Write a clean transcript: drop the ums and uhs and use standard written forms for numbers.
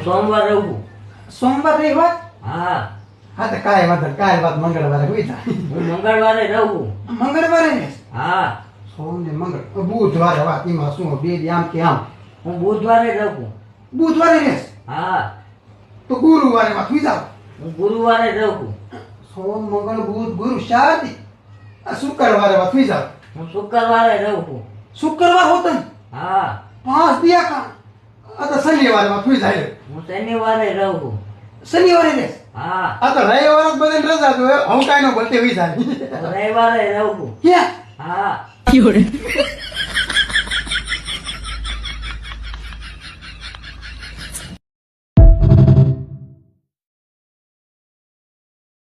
સોમવાર રહું. સોમવાર રવિવાર હા હા તો કાંઈ વાંધો નહીં. કાંઈ વાત મંગળવારે હોય જાય. હું મંગળવારે રહું. મંગળવારે ને હા સોમ ને મંગળ બુધવારે વાત એમાં શું બે દી આમ કે આમ હું બુધવારે રહું. બુધવારે ને હા તો ગુરુવારે વાત હોય જાવ. હું ગુરુવારે રહું. સોમ મંગળ બુધ ગુરુ 4 દી આ શુક્રવારે વાત હોય જાવ. હું શુક્રવારે રહું. શુક્રવાર હોતો ને હા 5 દી આ તો શનિવારે વાત હોય જાય. હું શનિવારે રહું. શનિવારે ને હા આ તો રવિવારે બધાને રજા તો હું કાંઈ ન બોલતે હોય જાય. રવિવારે રહું. ક્યાં હા